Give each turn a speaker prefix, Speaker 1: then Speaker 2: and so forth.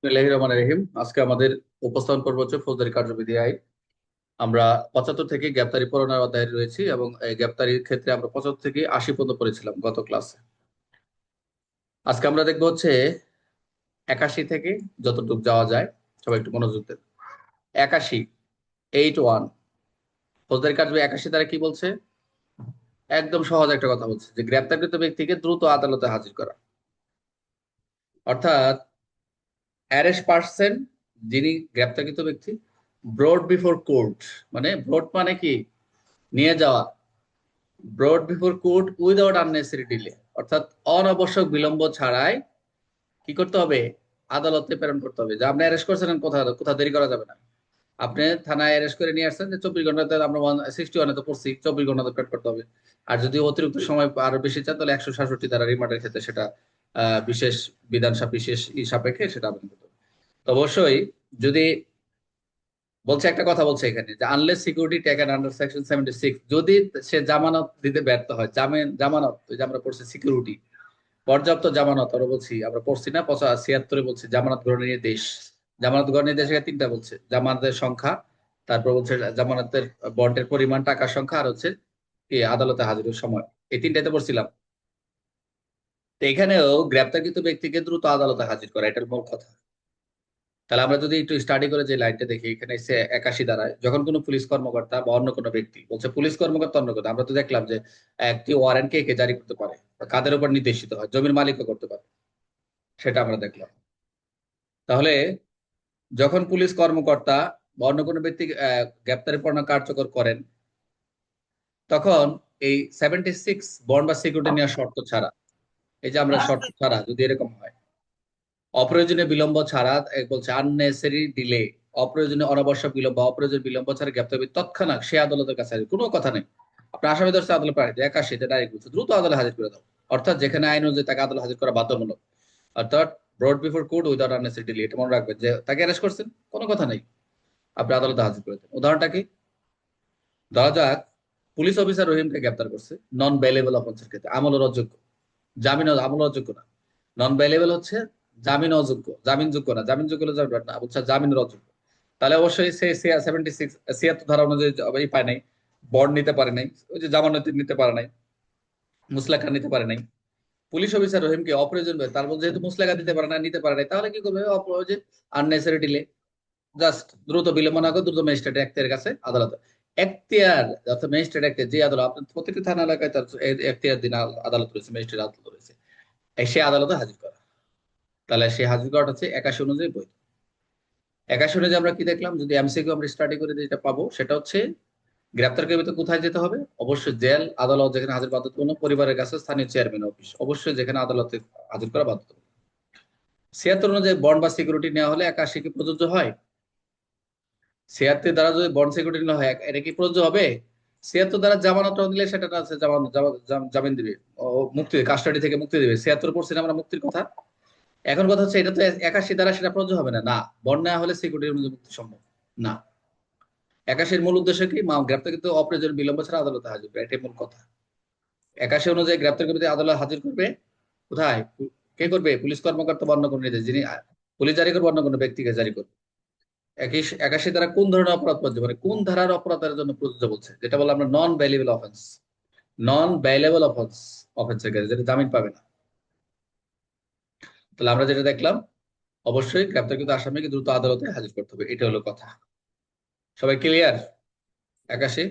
Speaker 1: বিসমিল্লাহির রহমানির রহিম। আজকে আমাদের উপস্থাপন পর্ব হচ্ছে ফৌজদারি কার্যবিধি আইন। আমরা 75 থেকে গ্রেপ্তারি পরোয়ানার অধ্যায়ে রয়েছি এবং এই গ্রেপ্তারির ক্ষেত্রে আমরা 75 থেকে 80 পর্যন্ত পড়েছিলাম গত ক্লাসে। আজকে আমরা দেখবো হচ্ছে 81 থেকে যতটুকু যাওয়া যায়। সবাই একটু মনোযোগ দেন। 81, 81 ফৌজদারি কার্যবিধি 81 দ্বারা কি বলছে? একদম সহজ একটা কথা বলছে যে গ্রেপ্তারকৃত ব্যক্তিকে দ্রুত আদালতে হাজির করা। অর্থাৎ অ্যারেস্ট পার্সন, যিনি গ্রেপ্তারকৃত ব্যক্তি, ব্রড বিফোর কোর্ট, মানে ব্রড মানে কি? নিয়ে যাওয়া। Brought before court without unnecessary delay, অর্থাৎ অনাবশ্যক বিলম্ব ছাড়াই কি করতে হবে? আদালতে প্রেরণ করতে হবে। যে আপনি অ্যারেস্ট করছেন, কোথাও কোথাও দেরি করা যাবে না। আপনি থানায় অ্যারেস্ট করে নিয়ে আসছেন যে 24 ঘন্টাতে, আমরা 161 তো পড়ছি, 24 ঘন্টাতে প্রেরণ করতে হবে। আর যদি অতিরিক্ত সময় আরো বেশি চান তাহলে 167 দ্বারা রিমান্ডের ক্ষেত্রে সেটা বিশেষ বিধান বিশেষ সাপেক্ষে সেটা আবেদন করতে হবে। তো অবশ্যই যদি বলছে, একটা কথা বলছে এখানে যে unless security taken under section 76, যদি সে জামানত দিতে ব্যর্থ হয়, জামানত, ওই যে আমরা পড়ছি সিকিউরিটি, পর্যাপ্ত জামানত, আমরা বলছি, আমরা পড়ছি না 76 বলছি জামানত গ্রহণের নির্দেশ। জামানত গ্রহণের নির্দেশ এখানে তিনটা বলছে: জামানতের সংখ্যা, তারপর বলছে জামানতের বন্ডের পরিমাণ, টাকার সংখ্যা, আর হচ্ছে কি আদালতে হাজিরের সময়। এই তিনটাতে পড়ছিলাম। তো এখানেও গ্রেপ্তারকৃত ব্যক্তিকে দ্রুত আদালতে হাজির করা, এটার মূল কথা। তাহলে আমরা যদি একটু স্টাডি করে যে লাইনটা দেখি, এখানে এসে 81 দ্বারায় যখন কোনো পুলিশ কর্মকর্তা বা অন্য কোনো ব্যক্তি, বলছে পুলিশ কর্মকর্তা অন্য কথা, আমরা তো দেখলাম যে একটি ওয়ারেন্ট কে কে জারি করতে পারে, কাদের উপর নির্দেশিত হয়, জমির মালিকও করতে পারে, সেটা আমরা দেখলাম। তাহলে যখন পুলিশ কর্মকর্তা বা অন্য কোনো ব্যক্তি গ্রেপ্তারি পরোয়ানা কার্যকর করেন, তখন এই 76 বন্ড বা সিকিউরিটি নেওয়ার শর্ত ছাড়া, এই যে আমরা শর্ত ছাড়া যদি এরকম হয়, অপ্রয়োজনীয় বিলম্ব ছাড়া, বলছে আননেসেসারি ডিলে, অপ্রয়োজনীয় অনাবশ্যক বিলম্ব, অপ্রয়োজনীয় বিলম্ব ছাড়া গ্রেপ্তার হবে তৎক্ষণাৎ সে আদালতের কাছে হাজির। কোনো কথা নেই। আপনার আসামি ধরছে, আদালত পাঠাতে 81 ডাইরেক্ট বলছে দ্রুত আদালতে হাজির করে দাও। অর্থাৎ যেখানে আইন অনুযায়ী তাকে আদালত হাজির করা বাধ্যতামূলক। অর্থাৎ brought before court without unnecessary delay, এটা মনে রাখবেন যে তাকে অ্যারেস্ট করছেন, কোনো কথা নেই, আপনি আদালতে হাজির করে দেন। উদাহরণটা কি? ধরা যাক পুলিশ অফিসার রহিমকে গ্রেপ্তার করছে নন বেলেবল অফেন্সের ক্ষেত্রে, আমলের অযোগ্য, আমল অযোগ্য না। নন বেলেবল হচ্ছে জামিন অযোগ্য, জামিনযোগ্য না, জামিনযোগ্য হলে যাবে না, বলছে জামিনের অযোগ্য। তাহলে অবশ্যই সে 76, 76 ধারা অনুযায়ী পায় নাই, বন্ড নিতে পারে নাই, ওই যে জামানত নিতে পারে নাই, মুসলাকা নিতে পারে নাই। পুলিশ অফিসার রহিমকে অপ্রয়োজন, তার বলছে যেহেতু মুসলাকা দিতে পারে না, নিতে পারে নাই, তাহলে কি করবে? যে আননেসেসারি ডিলে, জাস্ট দ্রুত বিলম্ব না করে দ্রুত ম্যাজিস্ট্রেট এখতিয়ারের কাছে আদালতে। এখতিয়ার অর্থাৎ ম্যাজিস্ট্রেট এখতিয়ার, যে আদালত আপনার প্রতিটি থানা এলাকায় তার এখতিয়ার দিন আদালত রয়েছে, ম্যাজিস্ট্রেট আদালত রয়েছে, সে আদালতে হাজির করা। তাহলে সে হাজির করাটা হচ্ছে 81 অনুযায়ী বৈধ। 81 অনুযায়ী আমরা কি দেখলাম? যদি এমসিকিউ আমরা স্টাডি করে যেটা পাবো সেটা হচ্ছে গ্রেপ্তারকৃত কোথায় যেতে হবে? অবশ্যই জেল, আদালত যেখানে হাজির বাধ্যতামূলক, পরিবারের কাছে, স্থানীয় চেয়ারম্যান অফিস, অবশ্যই যেখানে আদালতে হাজির করা বাধ্যতামূলক। 76 অনুযায়ী বন্ড বা সিকিউরিটি নেওয়া হলে 81 কি প্রযোজ্য হয়? 76 দ্বারা যদি বন্ড সিকিউরিটি না হয়, এটা কি প্রযোজ্য হবে? 76 দ্বারা জামানত দিলে সেটা আছে, জামিন দিবে, ও মুক্তি, কাস্টাডি থেকে মুক্তি দিবে। 76 পড়ছি না আমরা মুক্তির কথা। এখন কথা হচ্ছে এটা তো 81 দ্বারা সেটা প্রযোজ্য হবে না। না, বন্ড নেওয়া হলে সিকিউরিটি অনুযায়ী মুক্তি সম্ভব না। 81 মূল উদ্দেশ্য কি? গ্রেপ্তার কিন্তু অপ্রয়োজনীয় বিলম্ব ছাড়া আদালতে হাজির করে, এটাই মূল কথা। 81 অনুযায়ী গ্রেপ্তারকৃতকে আদালত হাজির করবে কোথায়? কে করবে? পুলিশ কর্মকর্তা বা অন্য কোনো নির্দেশ, যিনি পুলিশ জারি করবে, অন্য কোনো ব্যক্তিকে জারি করবে। 81 দ্বারা কোন ধরনের অপরাধ প্রযোজ্য, মানে কোন ধারার অপরাধের জন্য প্রযোজ্য বলছে, যেটা বলে আমরা নন বেইলেবল অফেন্স। নন বেইলেবল অফেন্সের ক্ষেত্রে যেটা জামিন পাবে না। তাহলে আমরা যেটা দেখলাম, অবশ্যই গ্রেপ্তারকৃত আসামিকে দ্রুত আদালতে হাজির করতে হবে, এটা হলো কথা। সবাই ক্লিয়ার? 81